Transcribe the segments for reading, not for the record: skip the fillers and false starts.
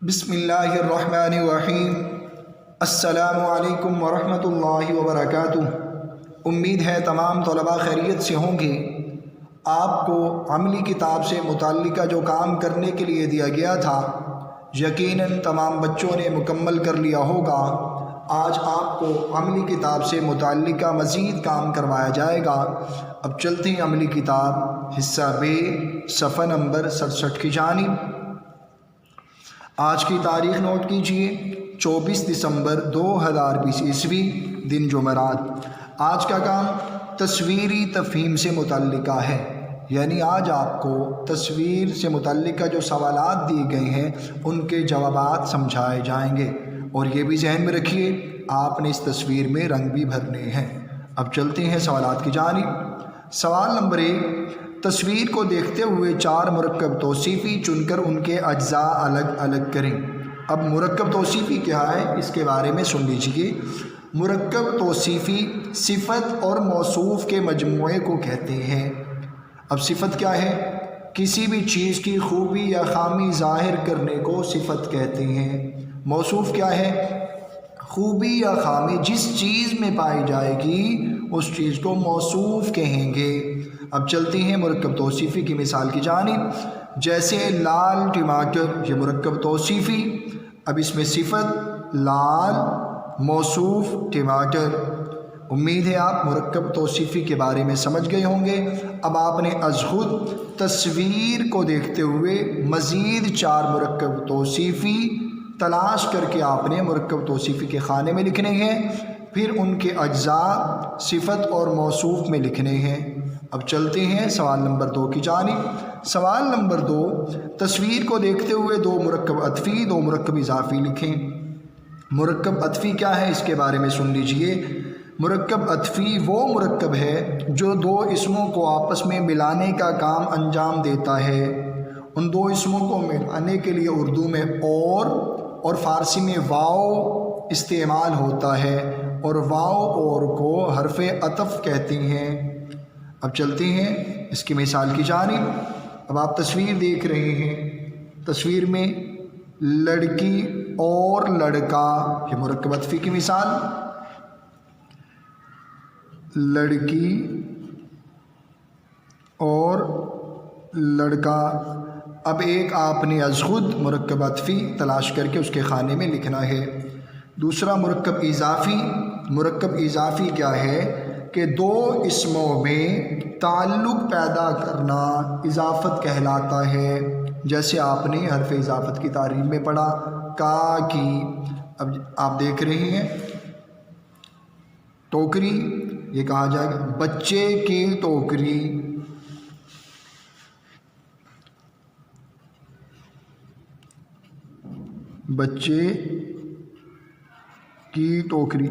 बिस्मिल्लाहिर्रहमानिर्रहीम। अस्सलामु अलैकुम वरहमतुल्लाहि वबरकातुह। उम्मीद है तमाम तलबा खैरियत से होंगे। आपको अमली किताब से मुताल्लिका जो काम करने के लिए दिया गया था यकीनन तमाम बच्चों ने मुकम्मल कर लिया होगा। आज आपको अमली किताब से मुताल्लिका मज़ीद काम करवाया जाएगा। अब चलते हैं अमली किताब हिस्सा बे सफ़ा नंबर 67 की जानिब। आज की तारीख़ नोट कीजिए, 24 दिसंबर 2020 ईस्वी, दिन जुमेरात। आज का काम तस्वीरी तफ़हीम से मुतल्लिका है, यानी आज आपको तस्वीर से मुतल्लिका जो सवालात दिए गए हैं उनके जवाबात समझाए जाएंगे। और ये भी जहन में रखिए आपने इस तस्वीर में रंग भी भरने हैं। अब चलते हैं सवालात की जानिब। सवाल नंबर 1, तस्वीर को देखते हुए 4 मुरक्कब तौसीफ़ी चुनकर उनके अज्जा अलग अलग करें। अब मुरक्कब तौसीफ़ी क्या है इसके बारे में सुन लीजिए। मुरक्कब तौसीफ़ी सिफ़त और मौसूफ़ के मजमूए को कहते हैं। अब सिफ़त क्या है? किसी भी चीज़ की खूबी या खामी ज़ाहिर करने को सिफ़त कहते हैं। मौसूफ़ क्या है? खूबी या खामी जिस चीज़ में पाई जाएगी उस चीज़ को मौसूफ़ कहेंगे। अब चलते हैं मुरक्कब तौसीफ़ी की मिसाल की जानिब। जैसे लाल टमाटर, ये मुरक्कब तौसीफ़ी। अब इसमें सिफ़त लाल, मौसूफ़ टमाटर। उम्मीद है आप मुरक्कब तौसीफ़ी के बारे में समझ गए होंगे। अब आपने अज़ख़ुद तस्वीर को देखते हुए मज़ीद 4 मुरक्कब तौसीफ़ी तलाश करके आपने मुरक्कब तौसीफ़ी के खाने में लिखने हैं, फिर उनके अज्जा सिफ़त और मौसूफ़ में लिखने हैं। अब चलते हैं सवाल नंबर 2 की जानिब। सवाल नंबर 2, तस्वीर को देखते हुए 2 मुरक्कब अतफ़ी 2 मुरक्कब इज़ाफ़ी लिखें। मुरक्कब अतफ़ी क्या है इसके बारे में सुन लीजिए। मुरक्कब अतफ़ी वो मुरक्कब है जो 2 इसमों को आपस में मिलाने का काम अंजाम देता है। उन 2 इसमों को मिलाने के लिए उर्दू में और फ़ारसी में वाव इस्तेमाल होता है, और वाव और को हरफ़े अतफ़ कहते हैं। अब चलते हैं इसकी मिसाल की जानिब। अब आप तस्वीर देख रहे हैं, तस्वीर में लड़की और लड़का, ये मुरक्कब अतफ़ी की मिसाल। लड़की और लड़का। अब एक आपने अज़ख़ुद मुरक्कब अतफ़ी तलाश करके उसके खाने में लिखना है। दूसरा मुरक्कब इज़ाफ़ी। मुरक्कब इज़ाफ़ी क्या है कि 2 इसमों में ताल्लुक़ पैदा करना इज़ाफ़त कहलाता है। जैसे आपने हरफ़ इज़ाफ़त की तारीफ़ में पढ़ा का की। अब आप देख रहे हैं टोकरी, ये कहा जाएगा बच्चे की टोकरी। बच्चे की टोकरी।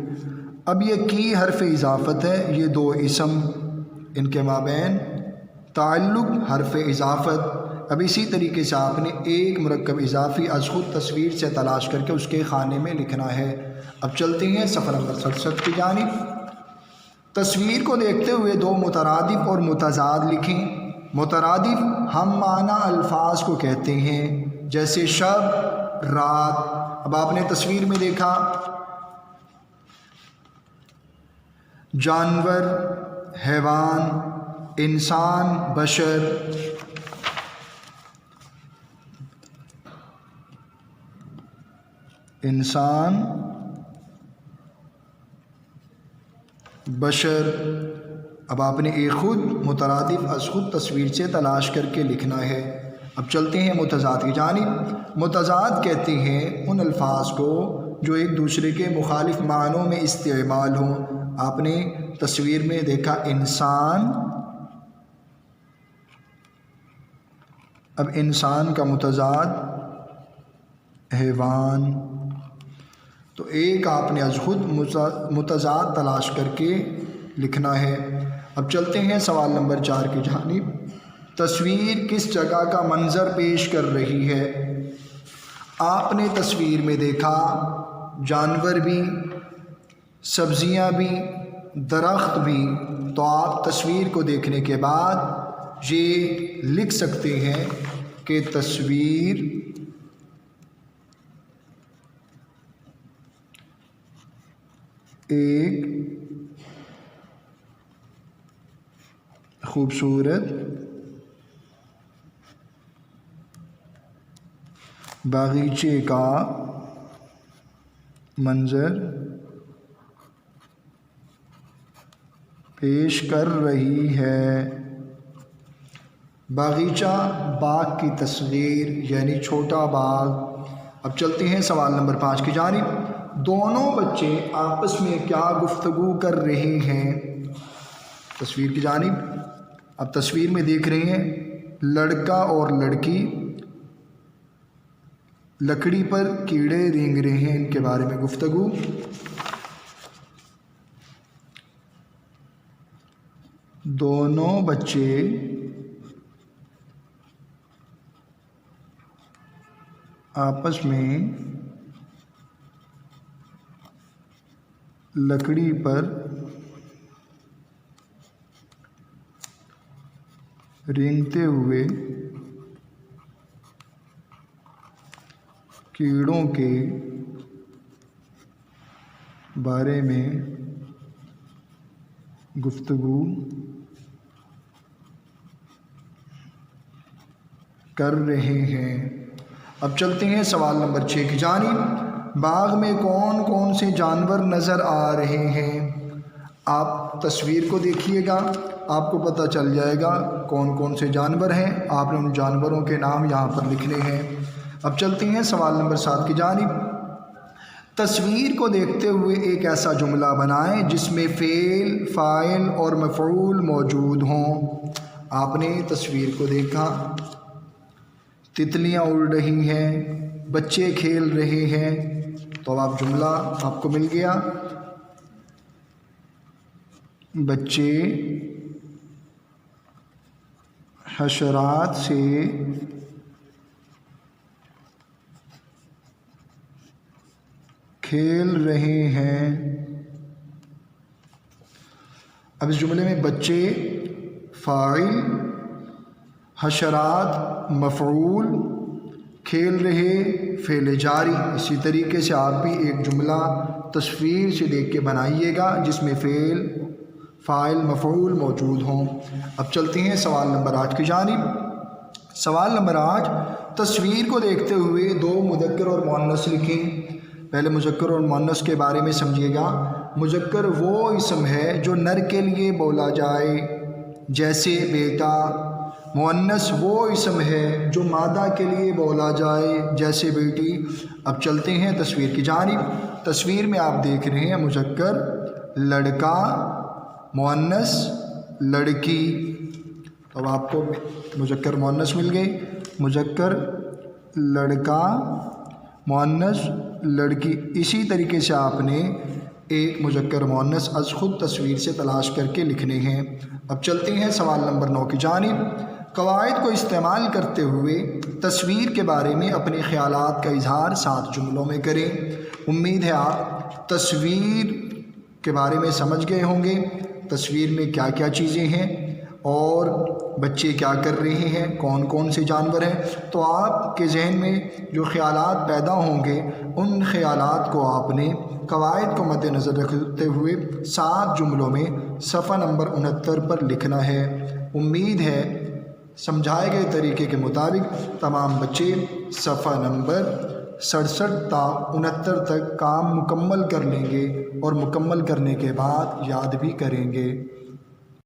अब ये की हरफ़ इज़ाफ़त है, ये 2 इसम, इनके माबैन ताल्लुक़ हरफ़ इज़ाफ़त। अब इसी तरीके से आपने एक मुरक्कब इज़ाफ़ी अज़ख़ुद तस्वीर से तलाश करके उसके खाने में लिखना है। अब चलते हैं सफ़ा नंबर 67 की जानिब। तस्वीर को देखते हुए 2 मुतरादिफ़ और मुतज़ाद लिखें। मुतरादिफ़ हम माना अल्फाज को कहते हैं, जैसे शब, रात। अब आपने तस्वीर में देखा जानवर, हैवान, इंसान, बशर। इंसान, बशर। अब आपने एक ख़ुद मुतरादिफ़ अज़ख़ुद तस्वीर से तलाश करके लिखना है। अब चलते हैं मुतज़ाद की जानिब। मुतज़ाद कहते हैं उन अल्फाज को जो एक दूसरे के मुखालिफ मानों में इस्तेमाल हों। आपने तस्वीर में देखा इंसान, अब इंसान का मुतज़ाद हैवान। तो एक आपने अज़ख़ुद मुतज़ाद तलाश करके लिखना है। अब चलते हैं सवाल नंबर 4 की जानिब। तस्वीर किस जगह का मंज़र पेश कर रही है? आपने तस्वीर में देखा जानवर भी, सब्ज़ियाँ भी, दरख्त भी। तो आप तस्वीर को देखने के बाद ये लिख सकते हैं कि तस्वीर ایک خوبصورت باغیچے کا منظر پیش کر رہی ہے۔ باغیچہ باغ کی تصویر یعنی چھوٹا باغ۔ اب چلتے ہیں سوال نمبر 5 کی جانب۔ دونوں بچے آپس میں کیا گفتگو کر رہے ہیں؟ تصویر کی جانب۔ اب تصویر میں دیکھ رہے ہیں لڑکا اور لڑکی لکڑی پر کیڑے رینگ رہے ہیں، ان کے بارے میں گفتگو۔ دونوں بچے آپس میں لکڑی پر رینگتے ہوئے کیڑوں کے بارے میں گفتگو کر رہے ہیں۔ اب چلتے ہیں سوال نمبر 6 کی جانب۔ باغ میں کون کون سے جانور نظر آ رہے ہیں؟ آپ تصویر کو دیکھیے گا، آپ کو پتہ چل جائے گا کون کون سے جانور ہیں۔ آپ نے ان جانوروں کے نام یہاں پر لکھنے ہیں۔ اب چلتے ہیں سوال نمبر 7 کی جانب۔ تصویر کو دیکھتے ہوئے ایک ایسا جملہ بنائیں جس میں فعل، فاعل اور مفعول موجود ہوں۔ آپ نے تصویر کو دیکھا، تتلیاں اڑ رہی ہیں، بچے کھیل رہے ہیں، تو اب جملہ آپ کو مل گیا۔ بچے حشرات سے کھیل رہے ہیں۔ اب اس جملے میں بچے فاعل، حشرات مفعول، کھیل رہے فعل جاری۔ اسی طریقے سے آپ بھی ایک جملہ تصویر سے دیکھ کے بنائیے گا جس میں فعل، فاعل، مفعول موجود ہوں۔ اب چلتے ہیں سوال نمبر 8 کی جانب۔ سوال نمبر 8، تصویر کو دیکھتے ہوئے دو مذکر اور مؤنث لکھیں۔ پہلے مذکر اور مؤنث کے بارے میں سمجھیے گا۔ مذکر وہ اسم ہے جو نر کے لیے بولا جائے، جیسے بیٹا۔ مؤنث وہ اسم ہے جو مادہ کے لیے بولا جائے، جیسے بیٹی۔ اب چلتے ہیں تصویر کی جانب۔ تصویر میں آپ دیکھ رہے ہیں مذکر لڑکا، مؤنث لڑکی۔ اب آپ کو مذکر مؤنث مل گئی۔ مذکر لڑکا، مؤنث لڑکی۔ اسی طریقے سے آپ نے ایک مذکر مؤنث از خود تصویر سے تلاش کر کے لکھنے ہیں۔ اب چلتے ہیں سوال نمبر 9 کی جانب۔ قواعد کو استعمال کرتے ہوئے تصویر کے بارے میں اپنے خیالات کا اظہار 7 جملوں میں کریں۔ امید ہے آپ تصویر کے بارے میں سمجھ گئے ہوں گے، تصویر میں کیا کیا چیزیں ہیں اور بچے کیا کر رہے ہیں، کون کون سے جانور ہیں۔ تو آپ کے ذہن میں جو خیالات پیدا ہوں گے ان خیالات کو آپ نے قواعد کو مد نظر رکھتے ہوئے 7 جملوں میں صفحہ نمبر 69 پر لکھنا ہے۔ امید ہے سمجھائے گئے طریقے کے مطابق تمام بچے صفحہ نمبر 67 تا 69 تک کام مکمل کر لیں گے اور مکمل کرنے کے بعد یاد بھی کریں گے۔